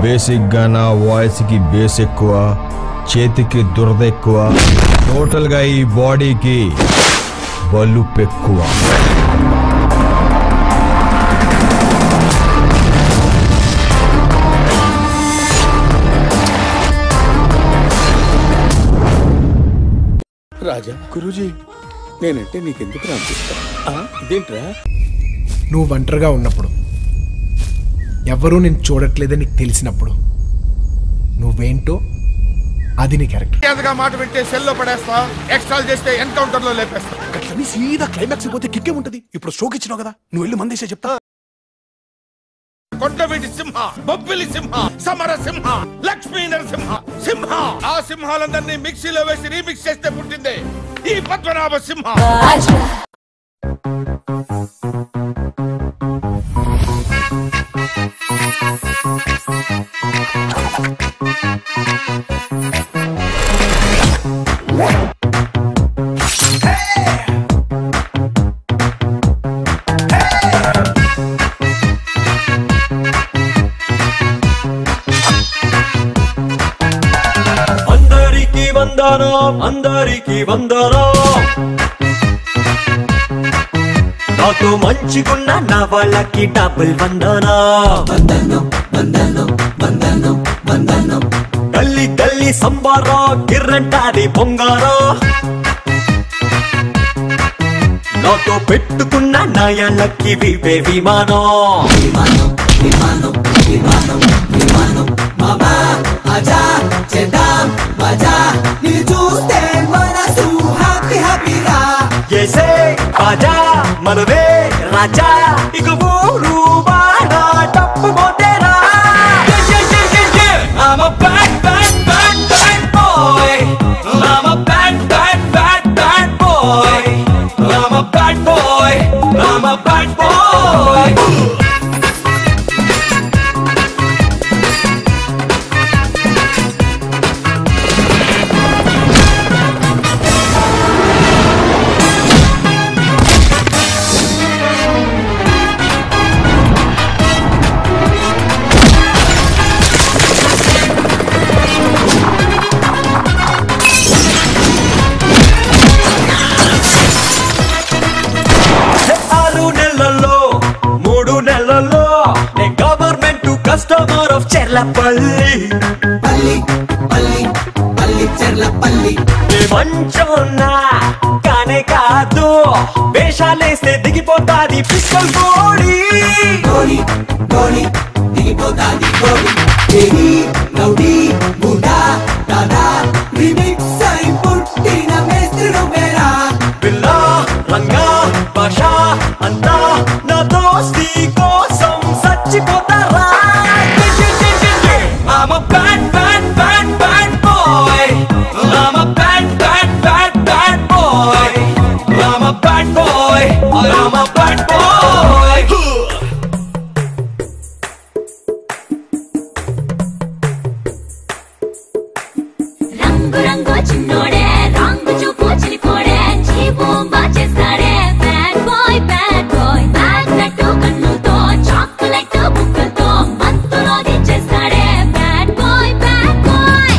Basic గా నా voice కి బేస్ ఎక్కువ, చేతికి దురద ఎక్కువ, టోటల్ గా ఈ బాడీకి బలుపు ఎక్కువ. రాజా గురూజీ, నేనంటే నీకెందుకు రాపిస్తా? ఇదేంట్రా? నువ్వు ఒంటరిగా ఉన్నప్పుడు, ఎవరూ నేను చూడట్లేదని నీకు తెలిసినప్పుడు నువ్వేంటో అది నీ క్యారెక్టర్. మాట వింటే సెల్లో పడేస్తా, ఎక్స్ట్రాల్ చేస్తే ఎన్కౌంటర్ లో లేపేస్తా. అట్లని సీదా క్లైమాక్స్ పోతే కిక్కే ఉంటది. ఇప్పుడు షోకి ఇచ్చినావు కదా, నువ్వు వెళ్ళి మందేసే చెప్తా. కొండవీటి సింహ, బొబ్బిలి సింహ, సమర సింహ, లక్ష్మీ నరసింహ సింహ. ఆ సింహాలందరినీ మిక్సీలో వేసి రీమిక్స్ చేస్తే పుట్టిందే ఈ పద్మనాభ సింహ. అందరికి వందనం, నాతో మంచిగున్న నా వాళ్ళకి డబుల్ వందనం. గల్లీ గల్లీ సంబారా, గిర్రంటాది పొంగారా, నాతో పెట్టుకున్న నాయాళ్ళకి వివే విమానం. మామా ఆజా చేద్దాం మజా, నిన్ను చూస్తే మనసు హ్యాపీ హ్యాపీగా. ఏసే బాజా మనవే రాజా, ఇక ఊరు బాగా టప్పు Motera. I'm a bad, bad, bad, bad boy. I'm a bad, bad, bad, bad boy. I'm a bad boy. I'm a bad boy. Customer of Cherlapalli, పల్లి పల్లి పల్లి చెర్లపల్లి. మంచోన్నా కానే కాదు, వేషాలేస్తే దిగిపోతాది పిస్టల్ గోడి. గోడి గోడి దిగిపోతాది గోడి. ఏహి రౌడీ బుడా దాదా, రిమిక్స్ అయి పుట్టిన మేస్త్రుడు మేరా. బిల్లా రంగా భాషా అంతా నా దోస్తి కోసం చచ్చిపోతారా. I'm a bad, bad, bad, bad boy. I'm a bad, bad, bad, bad boy. I'm a bad boy. I'm a bad boy. రంగు రంగు చిన్నోడే, రంగు చూపు చిలిపోడే, జీబూంబా చేస్తాడే. Bad boy bad boy, bad నట్టు కన్నుతో, చాక్లెట్ బుక్కలతో మత్తులో దించేస్తాడే. Bad boy bad boy.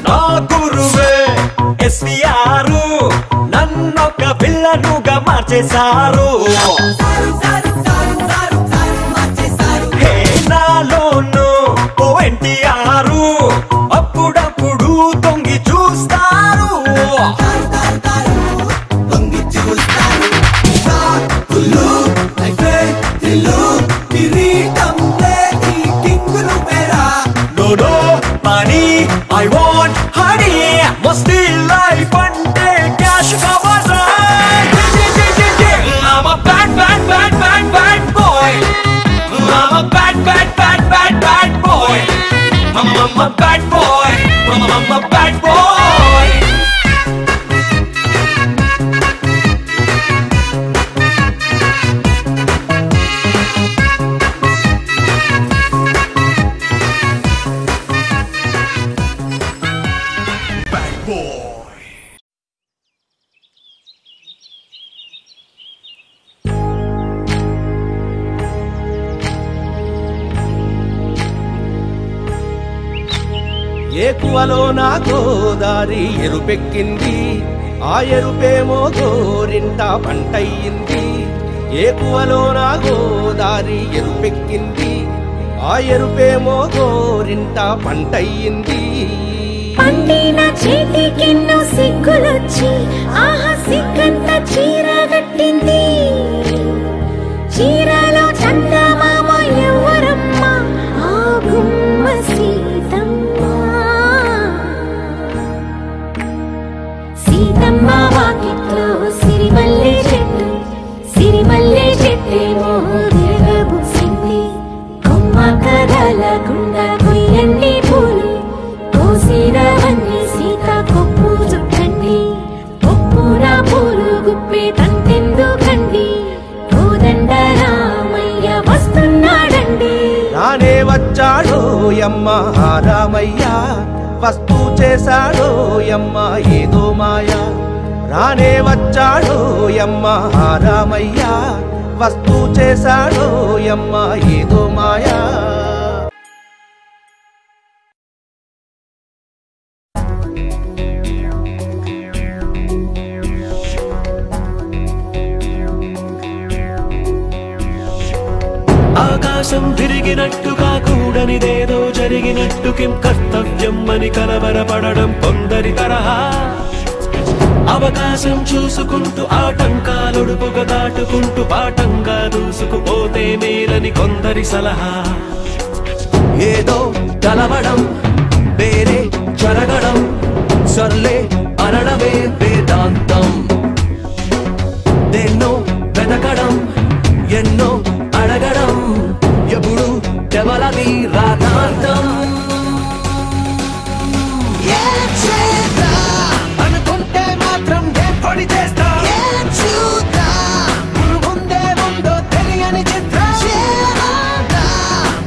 నా గురువే ఎస్విఆర్, నన్నొక పిల్లనుగా మార్చేశారు. హే నాలోను ఓ ఎన్టీఆర్, అప్పుడప్పుడు తొంగి చూస్తారు. No no money, I want honey, must life అంటే cash కావాలా. I'm a bad bad ఏకువలో నా గోదారి ఎరుపెక్కింది, ఆ ఎరుపేమో గోరింట పంటయ్యింది. ఏకువలో నా గోదారి ఎరుపెక్కింది, ఆ ఎరుపేమో గోరింట పంటయ్యింది. పండిన చేతికెన్నో సిగ్గులొచ్చి ఆహా సిగ్గంత చీర కట్టింది. చీరలో చందమామ ఎవరమ్మ, ఆ గుమ్మ సీతమ్మ. సీతమ్మ వాకిట్లో సిరిమల్లె చెట్టు, సిరిమల్లె చెట్టేమో తిరగబూసింది. కొమ్మ కదలకుండా కొయ్యండి పూలు, కోసిరవన్నీ సీత కొప్పు చుట్టండి. కొప్పున పూలు గుప్పే తంతెందుకండి, కోదండ రామయ్య వస్తున్నాడండి. రానే వచ్చాడో యమ్మ రామయ్య, వస్తూ చేశాడో యమ్మ ఏదో మాయా. రానే వచ్చాడో యమ్మ రామయ్య, వస్తూ చేశాడో యమ్మ ఏదో మాయా. ఆకాశం తిరిగినట్టుగా కూడనిదేదో జరిగినట్టు కిం కర్తవ్యం అని కలవరపడడం కొందరి తరహా. అవకాశం చూసుకుంటూ ఆటంకాలొడుపుగా దాటుకుంటూ పాఠంగా దూసుకుపోతే మేలని కొందరి సలహా. ఏదో కలవడం వేరే జరగడం, సర్లే అనడమే వేదాంతం. దేన్నో వెతకడం, ఎన్నో అడగడం, ఎప్పుడు ఎవలది రాతాంతం. అనుకుంటే మాత్రం ఏర్పడి చేస్తా, ముందే ముందో తెలియని చిత్ర.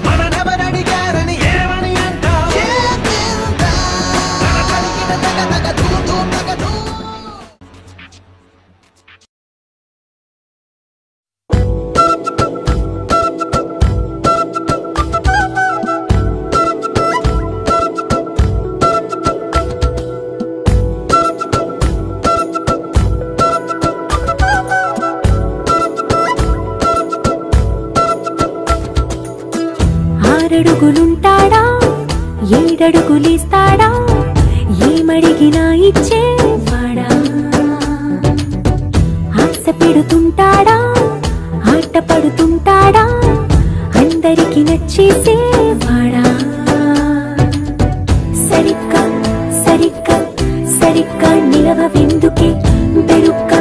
మననెవరడిగారని ఏమని అంటా, ఆరడుగులుంటాడా, ఏడడుగులిస్తాడా, ఏమడిగినా ఇచ్చేవాడా. ఆశ పెడుతుంటాడా, ఆట పడుతుంటాడా, అందరికి నచ్చేసేవాడా. సరిగ్గా సరిగ్గా సరిగ్గా నిలవెందుకే, బెరుక్క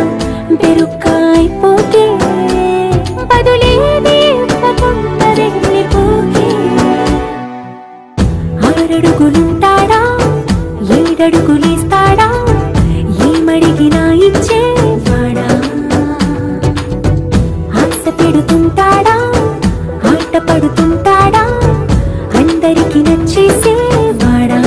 బెరుక్క అయిపోతే బదులేది ఇవ్వకుండా వెళ్ళిపోకే. ఆరడుగులుంటాడా, ఏడడుగులిస్తాడా, ఏమడిగినా ఇచ్చేవాడా. ఆశ పెడుతుంటాడా, ఆట పడుతుంటాడా, అందరికి నచ్చేసేవాడా.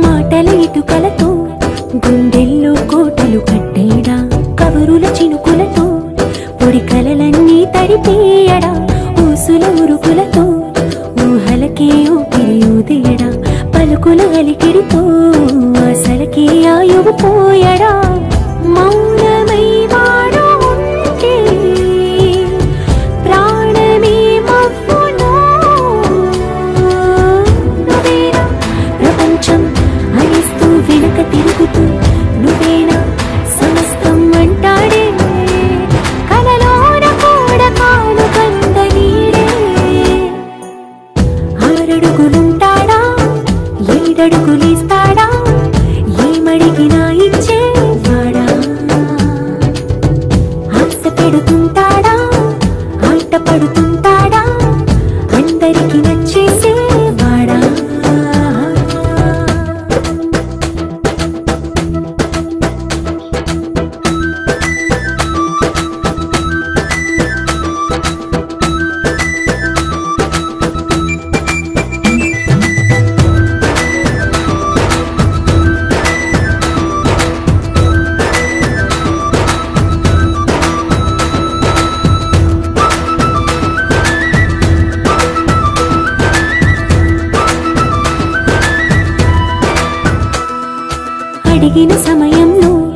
మాటల ఇటుకలతో గుండెల్లో కోటలు కట్టేడా, కబురుల చినుకులతో పొడి కలలన్నీ తడిపేయడా. ఊసుల ఉరుకులతో ఊహలకే ఊపిరి ఊదేయడా, పలుకుల అలికిడితో అసలకే ఆయువు పోయడా. మౌనమై వాడు ఉంటే ప్రాణమే మవ్వునో. నువ్వేనా ప్రపంచం అరిస్తూ వెనక తిరుగుతూ, నువ్వేనా సమస్తం అంటాడే. కలలోన కూడా కాను కంద నీడే. ఆరడుగులుంటాడా, ఏడడుగులిస్తాడా, ఏమడిగినా ఇచ్చేవాడా. ఆశ పెడుతుంటాడా, ఆట పడుతుంటాడా, అందరికి నచ్చేసేవాడా. అడిగిన సమయంలో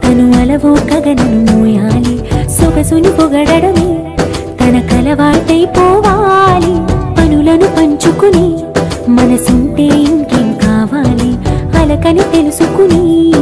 తను అలవో గగనను మోయాలి. సొగసుని పొగడమే తనకలవాటైపోవాలి. పనులను పంచుకుని మనసుంటే ఇంకేం కావాలి అలకని తెలుసుకుని